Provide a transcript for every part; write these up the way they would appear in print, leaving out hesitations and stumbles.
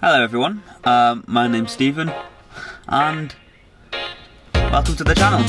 Hello everyone, my name's Stephen, and welcome to the channel.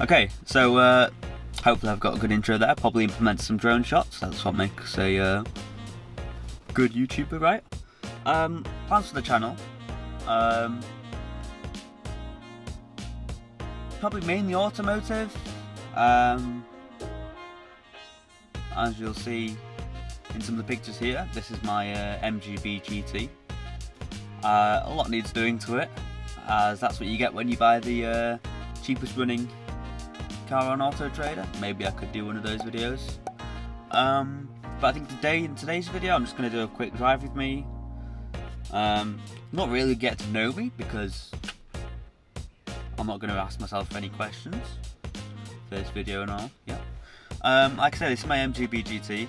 Okay, so hopefully I've got a good intro there, probably implement some drone shots, that's what makes a good YouTuber, right? Plans for the channel, probably mainly automotive, as you'll see in some of the pictures here. This is my MGB GT. A lot needs doing to it, as that's what you get when you buy the cheapest running car on Auto Trader. Maybe I could do one of those videos, but I think in today's video I'm just going to do a quick drive with me, not really get to know me because I'm not going to ask myself any questions for this video and all. Yeah, like I said, this is my MGB GT.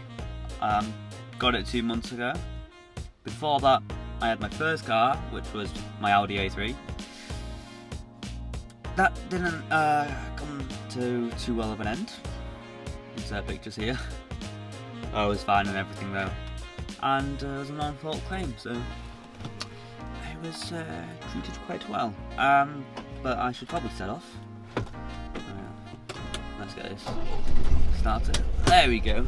Got it 2 months ago. Before that I had my first car, which was my Audi A3. That didn't come to too well of an end. Insert pictures here. I was fine and everything though, and it was a non-fault claim, so I was treated quite well. But I should probably set off. Let's get this started. There we go.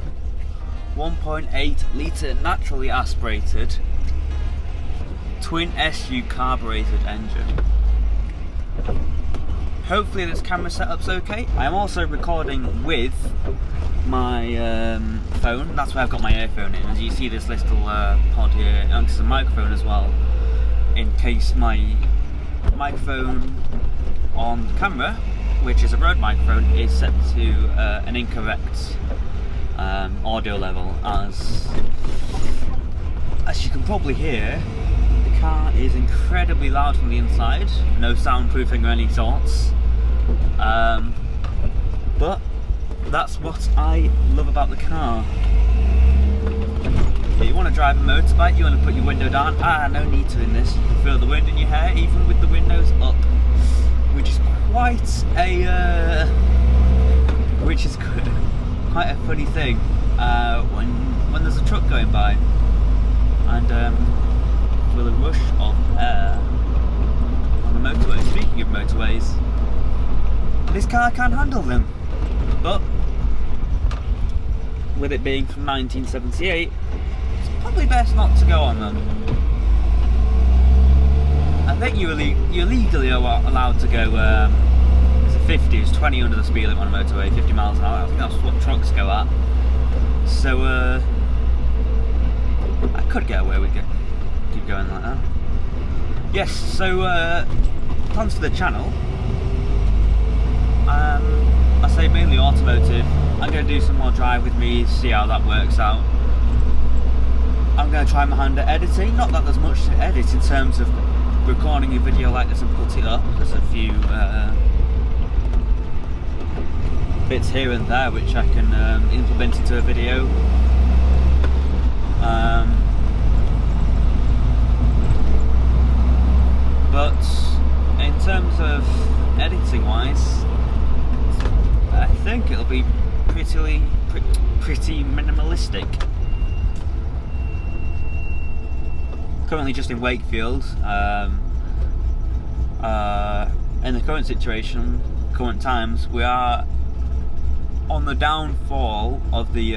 1.8 litre naturally aspirated twin SU carbureted engine. Hopefully this camera setup's okay. I'm also recording with my phone. That's where I've got my earphone in. As you see, this little pod here, and it's a microphone as well, in case my microphone on the camera, which is a Rode microphone, is set to an incorrect audio level. As you can probably hear, the car is incredibly loud from the inside. No soundproofing or any sorts. But that's what I love about the car. If you want to drive a motorbike, you want to put your window down. No need to in this. You can feel the wind in your hair even with the windows up, which is quite a funny thing when there's a truck going by and with a rush of air on the motorway. Speaking of motorways, this car can handle them, but with it being from 1978, it's probably best not to go on them. I think you're legally allowed to go, it's a 50, it's 20 under the speed limit on a motorway, 50 miles an hour. I think that's what trucks go at. So I could get away with keep going like that. Yes, so plans for the channel. I say mainly automotive. I'm going to do some more drive with me, see how that works out. I'm going to try my hand at editing. Not that there's much to edit in terms of recording a video like this and put it up. There's a few bits here and there which I can implement into a video. But in terms of editing wise, I think it'll be pretty minimalistic. Currently just in Wakefield. In the current situation, current times, we are on the downfall of the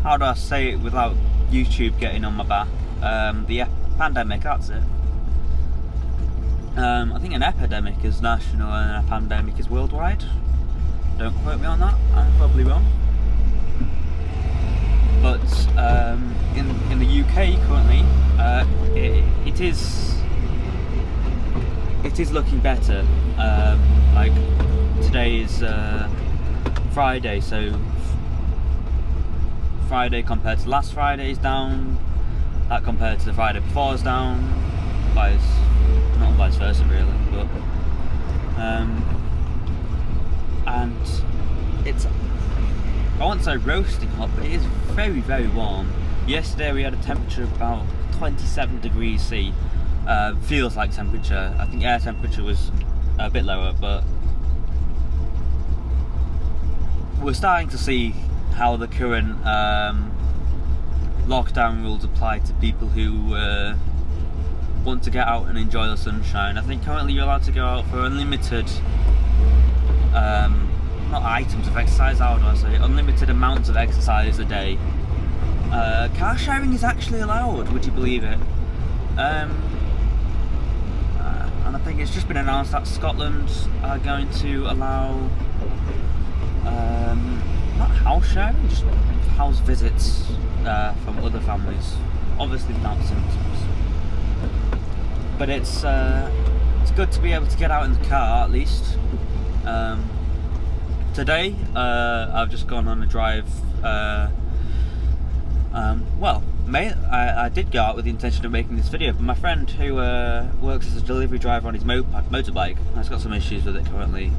how do I say it without YouTube getting on my back? The pandemic, that's it. I think an epidemic is national and a pandemic is worldwide. Don't quote me on that, I'm probably wrong. is looking better. Like today is Friday, so Friday compared to last Friday is down. That compared to the Friday before is down. Not vice versa really, but and it's, I won't say roasting hot, but it is very, very warm. Yesterday we had a temperature of about 27 degrees C. Feels like temperature. I think air temperature was a bit lower, but we're starting to see how the current lockdown rules apply to people who want to get out and enjoy the sunshine. I think currently you're allowed to go out for unlimited, not items of exercise, how do I say, unlimited amounts of exercise a day. Car sharing is actually allowed, would you believe it? And I think it's just been announced that Scotland are going to allow not house sharing, just house visits from other families, obviously without symptoms. But it's good to be able to get out in the car at least. Today I've just gone on a drive. I did go out with the intention of making this video, but my friend who works as a delivery driver on his motorbike has got some issues with it currently,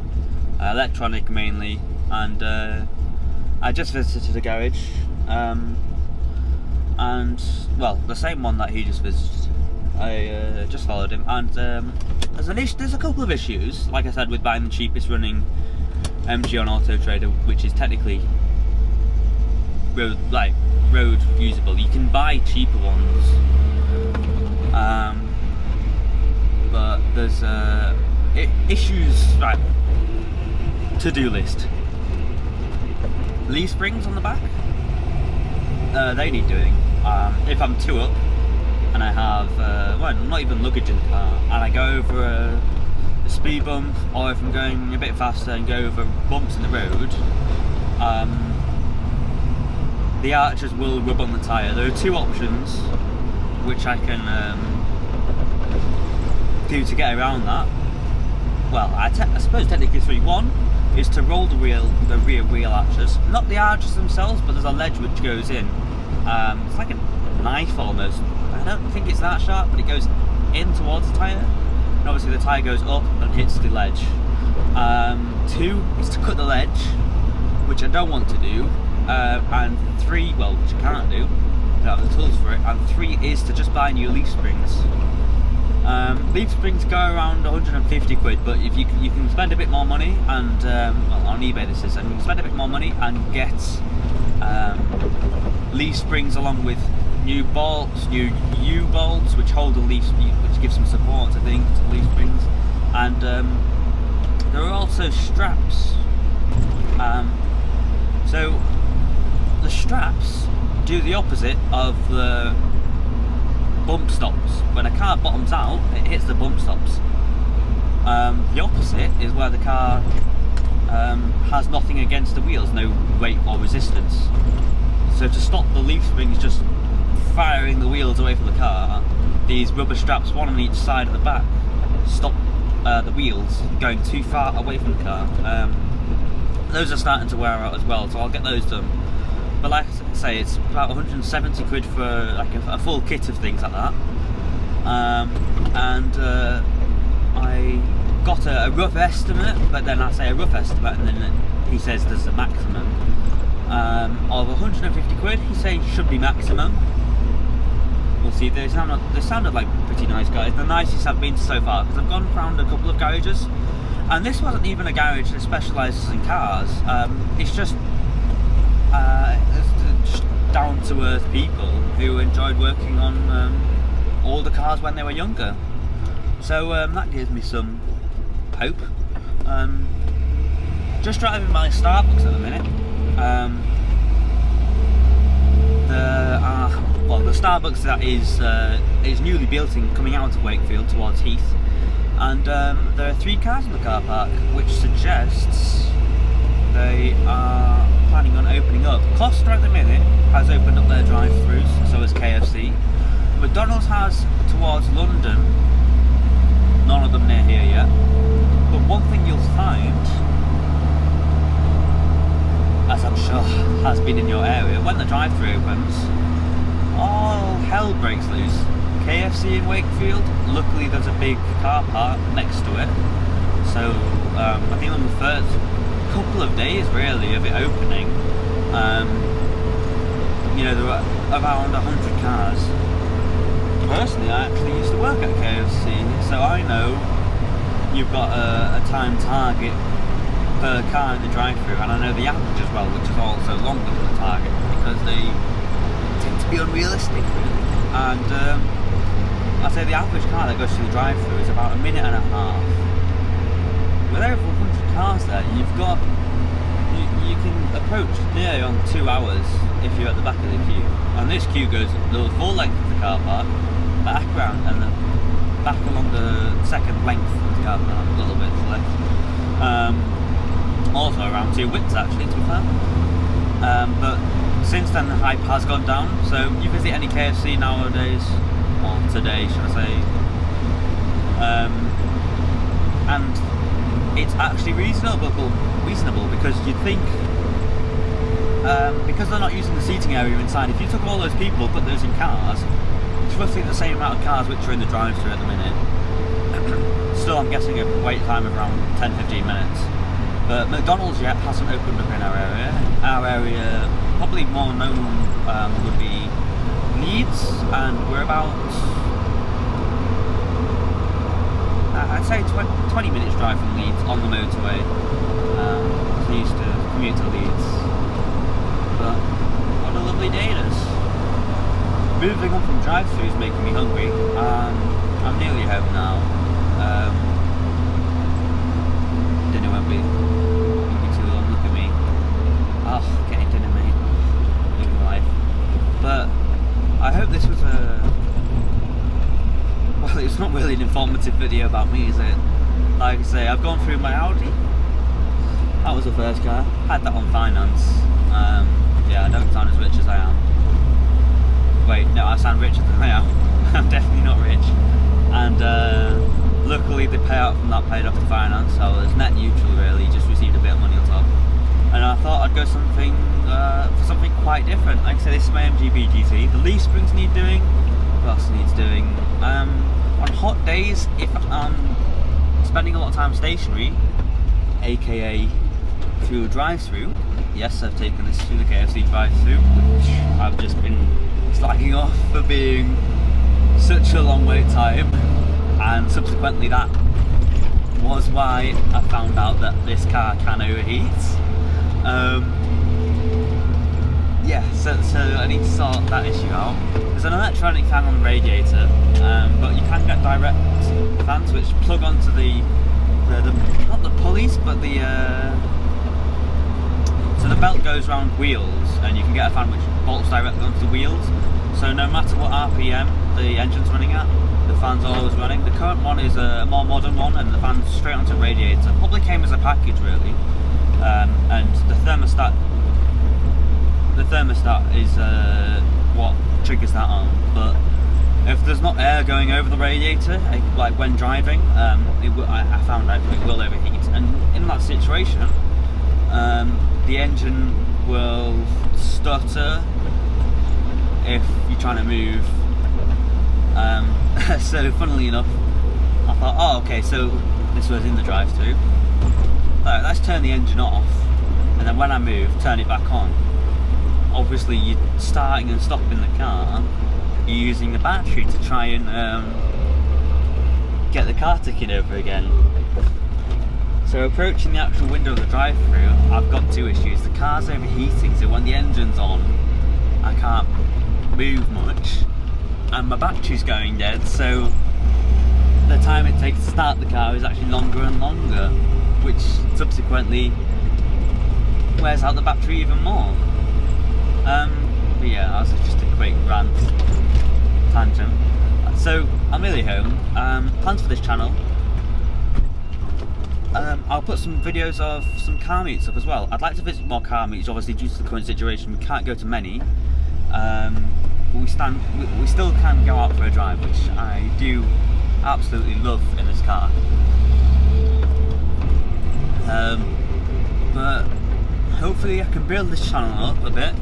electronic mainly, and I just visited a garage, and well, the same one that he just visited. I just followed him, and there's a couple of issues, like I said, with buying the cheapest running MG on Auto Trader, which is technically road usable. You can buy cheaper ones, but there's issues. Right, to-do list. Leaf springs on the back, they need doing. If I'm two up and I have not even luggage in the car, and I go over a speed bump, or if I'm going a bit faster and go over bumps in the road, the arches will rub on the tyre. There are two options which I can do to get around that. Well, I suppose technically three. One is to roll the rear wheel arches, not the arches themselves, but there's a ledge which goes in. It's like a knife almost. I don't think it's that sharp, but it goes in towards the tyre, and obviously the tyre goes up and hits the ledge. Two is to cut the ledge, which I don't want to do, and three, well, which you can't do, you don't have the tools for it, and three is to just buy new leaf springs. Leaf springs go around 150 quid, but if you can spend a bit more money, and well, on eBay this is, and you can spend a bit more money and get leaf springs along with new bolts, new U-bolts, which hold the leaf, which gives some support, I think, to leaf springs, and there are also straps. So the straps do the opposite of the bump stops. When a car bottoms out, it hits the bump stops. The opposite is where the car has nothing against the wheels, no weight or resistance. So to stop the leaf springs just firing the wheels away from the car, these rubber straps, one on each side of the back, stop the wheels going too far away from the car. Those are starting to wear out as well, so I'll get those done. But like I say, it's about 170 quid for like a full kit of things like that. And I got a rough estimate, but then I say a rough estimate, and then he says there's a maximum of 150 quid. He's saying should be maximum. We'll see. They sounded like pretty nice guys. The nicest I've been so far, because I've gone around a couple of garages, and this wasn't even a garage that specialises in cars. It's just down-to-earth people who enjoyed working on older cars when they were younger. So that gives me some hope. Just driving by Starbucks at the minute. The Starbucks that is newly built in coming out of Wakefield towards Heath, and there are 3 cars in the car park, which suggests they are planning on opening up. Costa at the minute has opened up their drive-thrus, so has KFC. McDonald's has towards London, none of them near here yet. But one thing you'll find, as I'm sure has been in your area, when the drive-thru opens, all hell breaks loose. KFC in Wakefield, luckily there's a big car park next to it, so I think on the first couple of days really of it opening, you know, there were around 100 cars. Personally, I actually used to work at KFC, so I know you've got a time target per car in the drive-thru, and I know the average as well, which is also longer than the target because they tend to be unrealistic really. And I'd say the average car that goes through the drive-thru is about a minute and a half. With over 100 cars there, you can approach nearly on 2 hours if you're at the back of the queue. And this queue goes the full length of the car park, back round, and then back along the second length of the car park, a little bit left. Also around 2 widths actually, to be fair. But since then the hype has gone down, so you visit any KFC nowadays, or today should I say, and it's actually reasonable because you'd think, because they're not using the seating area inside, if you took all those people, put those in cars, it's roughly the same amount of cars which are in the drive-thru at the minute. Still, I'm guessing a wait time of around 10-15 minutes. But McDonald's yet hasn't opened up in our area. Our area, probably more known, would be Leeds, and we're about, I'd say 20 minutes drive from Leeds on the motorway. I used to commute to Leeds, but what a lovely day it is. Moving on from drive-thru is making me hungry, and I'm nearly home now. Dinner won't be too long, look at me. Oh, getting dinner, mate. Living life. But I hope this was well, it's not really an informative video about me, is it? Like I say, I've gone through my Audi. That was the first car. Had that on finance. Yeah, I don't sound as rich as I am. Wait, no, I sound richer than I am. I'm definitely not rich. And luckily the payout from that paid off the finance, so I was net neutral really, just received a bit of money on top. And I thought I'd go for something quite different. Like I say, this is my MGB GT. The leaf springs need doing. What else needs doing? On hot days, if I'm spending a lot of time stationary, aka through a drive-thru, yes, I've taken this through the KFC drive-thru, which I've just been slagging off for being such a long wait time, and subsequently that was why I found out that this car can overheat. Yeah, so I need to sort that issue out. There's an electronic fan on the radiator, but you can get direct fans which plug onto the not the pulleys, but so the belt goes around wheels, and you can get a fan which bolts directly onto the wheels. So no matter what RPM the engine's running at, the fan's always running. The current one is a more modern one, and the fan's straight onto the radiator. Probably came as a package really, and the thermostat is what triggers that on. But if there's not air going over the radiator, like when driving, I found out it will overheat. And in that situation, the engine will stutter if you're trying to move. So funnily enough, I thought, oh okay, so this was in the drive-thru. Let's turn the engine off, and then when I move, turn it back on. Obviously you're starting and stopping the car, you're using the battery to try and get the car ticking over again. So approaching the actual window of the drive-thru, I've got 2 issues. The car's overheating, so when the engine's on, I can't move much, and my battery's going dead, so the time it takes to start the car is actually longer and longer, which subsequently wears out the battery even more. But yeah, that was just a quick rant tangent. So I'm nearly home. Plans for this channel, I'll put some videos of some car meets up as well. I'd like to visit more car meets, obviously due to the current situation we can't go to many. but we still can go out for a drive, which I do absolutely love in this car. But hopefully I can build this channel up a bit,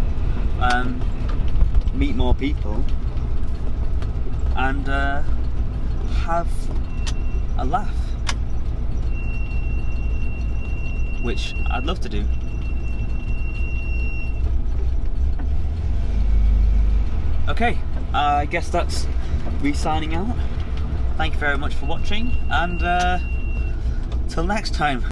meet more people, and have a laugh, which I'd love to do. Okay, I guess that's me signing out. Thank you very much for watching, and till next time.